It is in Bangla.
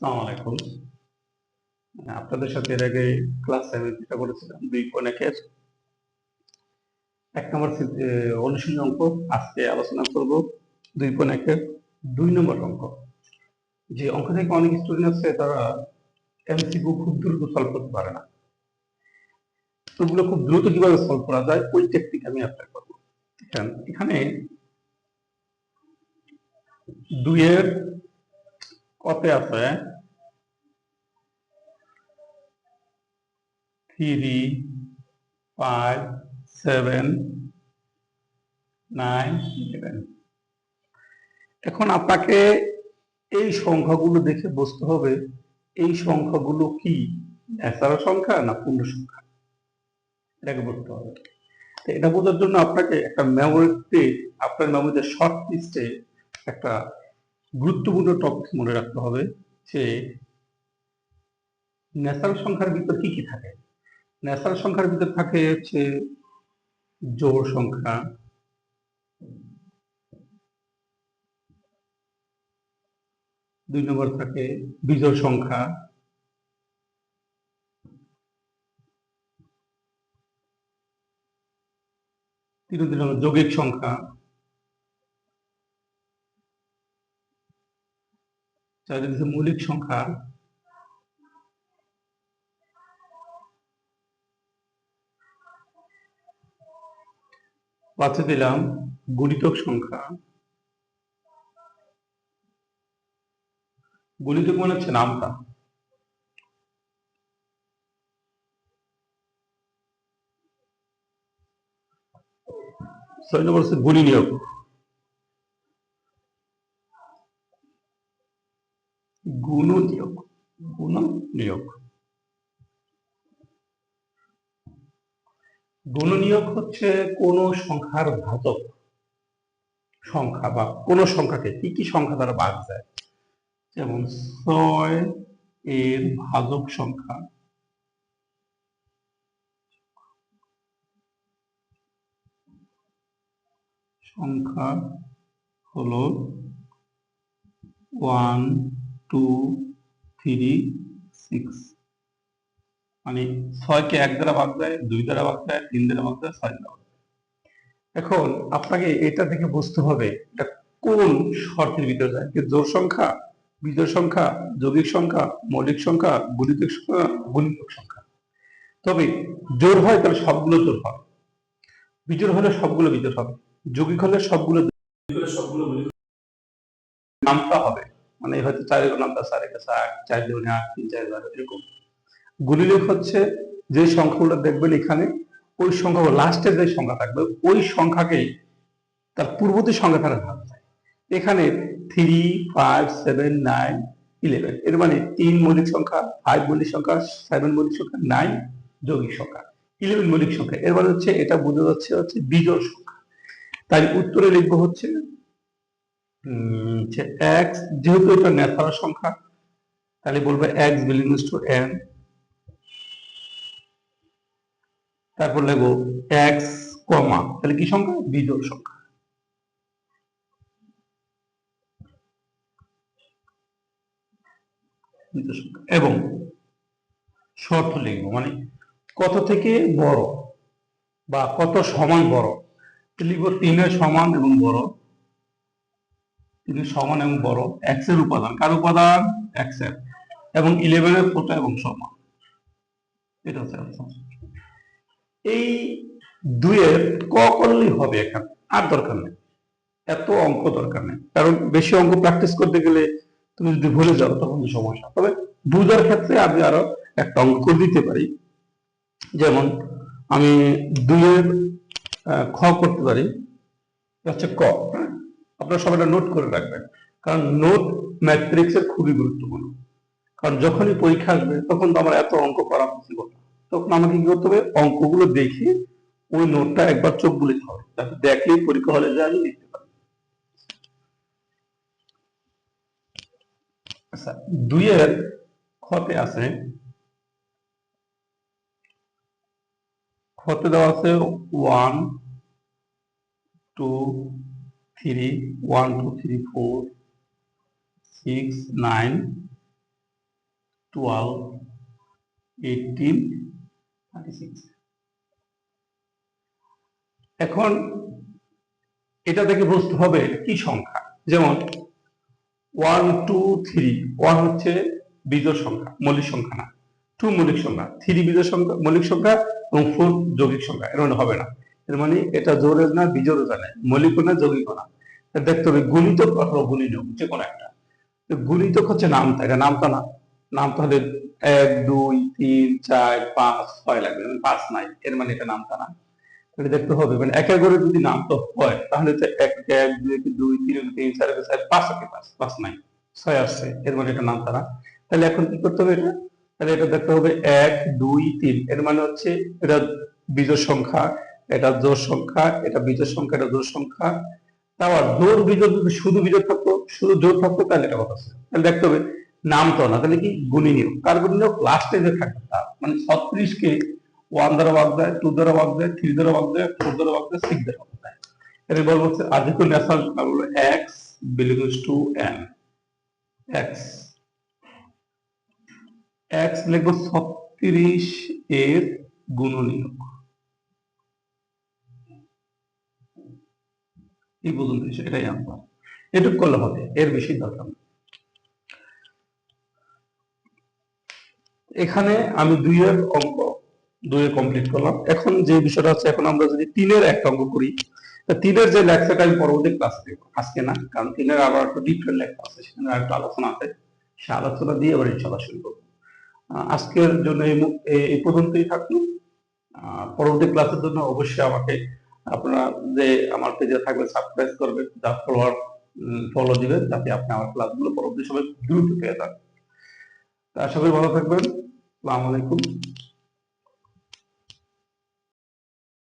আসসালামু আলাইকুম। আপনাদের সাথে এর আগে ক্লাস 7 যেটা করেছিলাম 2.1-এর 1 নম্বর অনুশীলনী অঙ্ক। আজকে আলোচনা করব 2.1-এর 2 নম্বর অঙ্ক। যে অঙ্ক থেকে অনেক স্টুডেন্ট আছে তারা এমসিকিউ খুব দ্রুত সলভ করতে পারে না। ওগুলো খুব দ্রুত কিভাবে সলভ করা যায় ওই টেকনিক আমি অ্যাপ্লাই করব। এখানে 2-এর কতে আছে 3, 5, 7, 9, 11। এখন আপনাকে এই সংখ্যাগুলো দেখে বুঝতে হবে এই সংখ্যাগুলো কি ন্যাচারাল সংখ্যা না পূর্ণ সংখ্যা, এটাকে বুঝতে হবে। তো এটা বোঝার জন্য আপনাকে একটা মেমোরিতে, আপনার মেমোরিতে শর্ট লিস্টে একটা গুরুত্বপূর্ণ টপিক মনে রাখতে হবে যে ন্যাচারাল সংখ্যার ভিতর কি কি থাকে। ন্যাচারাল সংখ্যার ভিতর থাকে হচ্ছে জোড় সংখ্যা, দুই নম্বর থাকে বিজোড় সংখ্যা, তিন নম্বর যৌগিক সংখ্যা, চার হচ্ছে মৌলিক সংখ্যা, পাঁচে দিলাম গুণিতক সংখ্যা। গুণিতক মানে হচ্ছে নামতা। ছয় নম্বর হচ্ছে গুণনীয়ক। গুণনীয়ক গুণনীয়ক গুণনীয়ক হচ্ছে কোন সংখ্যার ভাজক সংখ্যা বা কোন সংখ্যাকে কি কি সংখ্যা দ্বারা ভাগ যায়। যেমন 6 এর ভাজক সংখ্যা হলো 1, 2, 3, 6। মানে 6কে 1 দ্বারা ভাগ যায়, 2 দ্বারা ভাগ যায়, 3 দ্বারা ভাগ যায়, 6 দ্বারা ভাগ যায়। এখন আপনাকে এটা দেখে বুঝতে হবে এটা কোন শর্তের ভিতরে যায়, জোড় সংখ্যা, বিজোড় সংখ্যা, যৌগিক সংখ্যা, মৌলিক সংখ্যা, গুণিতক সংখ্যা, গুণিতক সংখ্যা। তবে জোড় হয় তাহলে সবগুলো জোড় হবে, বিজোড় হলে সবগুলো বিজোড় হবে, যৌগিক হলে সবগুলো নামতা হবে। মানে হয়তো 4 এর নামতা 4 এর 8, 4 দুগুণে 8, 3 4 12 এরকম। গুণিতক হচ্ছে যে সংখ্যাগুলো দেখবেন এখানে ওই সংখ্যা লাস্টের যে সংখ্যা থাকবে ওই সংখ্যাকেই তার পূর্ববর্তী সংখ্যা দ্বারা ভাগ যায়। এখানে 3, 5, 7, 9, 11 এর মানে 3 মৌলিক সংখ্যা, 5 মৌলিক সংখ্যা, 7 মৌলিক সংখ্যা, 9 যৌগিক সংখ্যা, 11 মৌলিক সংখ্যা। এর মানে হচ্ছে এটা বোঝা যাচ্ছে বিজোড় সংখ্যা। তাই উত্তরে লিখবো হচ্ছে x, যেহেতু এটা ন্যাচারাল সংখ্যা তাহলে বলবো x belongs to n। তারপর লিখবো x, তাহলে কি সংখ্যা বিজোড় সংখ্যা। এবং শর্ত লিখবো মানে কত থেকে বড় বা কত সমান বড়, লিখবো 3 এর সমান এবং বড়, 3 এর সমান এবং বড়, x এর উপাদান, কার উপাদান x এর, এবং 11 এর ছোট এবং সমান। এটা হচ্ছে এই 2 এর ক করলেই হবে, এখানে আর দরকার নেই, এত অঙ্ক দরকার নেই। কারণ বেশি অঙ্ক প্র্যাকটিস করতে গেলে তুমি যদি ভুলে যাও তখন সমস্যা। তবে বুঝার ক্ষেত্রে আমি আরো একটা অঙ্ক করে দিতে পারি। যেমন আমি 2 এর খ করতে পারি, হচ্ছে ক। আপনারা সবাই নোট করে রাখবেন, কারণ নোট ম্যাট্রিক্সের খুবই গুরুত্বপূর্ণ। কারণ যখনই পরীক্ষা আসবে তখন তো আমার এত অঙ্ক করা পসিবল না, তখন আমাকে কি করতে হবে অঙ্কগুলো দেখে ওই নোটটা একবার চোখ বুলিতে হবে, তারপর দেখলেই পরীক্ষা হলে যে আমি লিখতে পারি। আচ্ছা, 2 এর খতে আছে, খতে দেওয়া আছে 1, 2, 3, 1, 2, 3, 4, 6, 9, 12, 18, 36। এখন এটা থেকে বুঝতে হবে কি সংখ্যা। যেমন 1, 2, 3, 1 হচ্ছে বিজোড় সংখ্যা, মৌলিক সংখ্যা না। 2 মৌলিক সংখ্যা, 3 বিজোড় সংখ্যা, মৌলিক সংখ্যা, এবং 4 যৌগিক সংখ্যা। এর মানে হবে না। এর মানে এটা জোড়ের না, বিজোড়ও না, মৌলিকও না, যৌগিকও না। দেখতে হবে গুণিতক অথবা গুণনীয়ক, যে কোনো একটা। গুণিতক হচ্ছে নামতা, এটা নামতা না। নামতা হলে 1, 2, 3, 4, 5, 6 লাগবে, 5 নাই, এর মানে এটা নামতা না। এটা দেখতে হবে, মানে একের ঘরে যদি নাম তো হয় তাহলে তো 1, 1, 2, 2, 3, 3, 4, 4, 5 আছে, 5 নাই, 6 আসছে, এর মানে এটা নাম তারা। তাহলে এখন কি করতে হবে এটা? তাহলে এটা দেখতে হবে 1, 2, 3, এর মানে হচ্ছে এটা বিজোড় সংখ্যা, এটা জোড় সংখ্যা, এটা বিজোড় সংখ্যা, এটা জোড় সংখ্যা। আবার জোড় বিজোড় যদি শুধু বিজোড় থাকতো, শুধু জোড় থাকতো, তাহলে এটা কথা ছিল। তাহলে দেখতে হবে নাম তো না, তাহলে কি গুণনীয়ক। কার গুণনীয়ক? লাস্টে যে থাকবে তার, মানে 36 কে 1 দ্বারা ভাগ দেয়, 2 দ্বারা ভাগ দেয়, 3 দ্বারা ভাগ দেয়, 4 দ্বারা ভাগ দেয়, 6 দ্বারা ভাগ দেয়। এর বলবো হচ্ছে আদিত্য ন্যাচারাল সংখ্যা হলো x belongs to n। x x লিখবো 36 এর গুণনীয়ক। এই পর্যন্ত এটাই আনসার। এটুক করলে হবে, এর বেশি দরকার নেই। এখানে আমি 2 এর অঙ্ক 2 এ কমপ্লিট করলাম। এখন যে বিষয়টা হচ্ছে, এখন আমরা যদি 3 এর একটা অঙ্ক করি, 3 এর যে লেকচারটা আমি পরবর্তী ক্লাসে দেবো, আজকে না, কারণ 3 এর আবার একটা ডিফারেন্ট লেখা আছে, সেখানে একটা আলোচনা আছে, সে আলোচনা দিয়ে এবার ইনশাআল্লাহ শুরু করবো। আজকের জন্য এই পর্যন্তই থাকলো। পরবর্তী ক্লাসের জন্য অবশ্যই আমাকে আপনারা যে আমার পেজে থাকবে সাবস্ক্রাইব করবেন, যা ফলো দিবেন, যাতে আপনি আমার ক্লাসগুলো পরবর্তী সময় দ্রুত পেয়ে যান। আশা করি ভালো থাকবেন। আসসালামু আলাইকুম।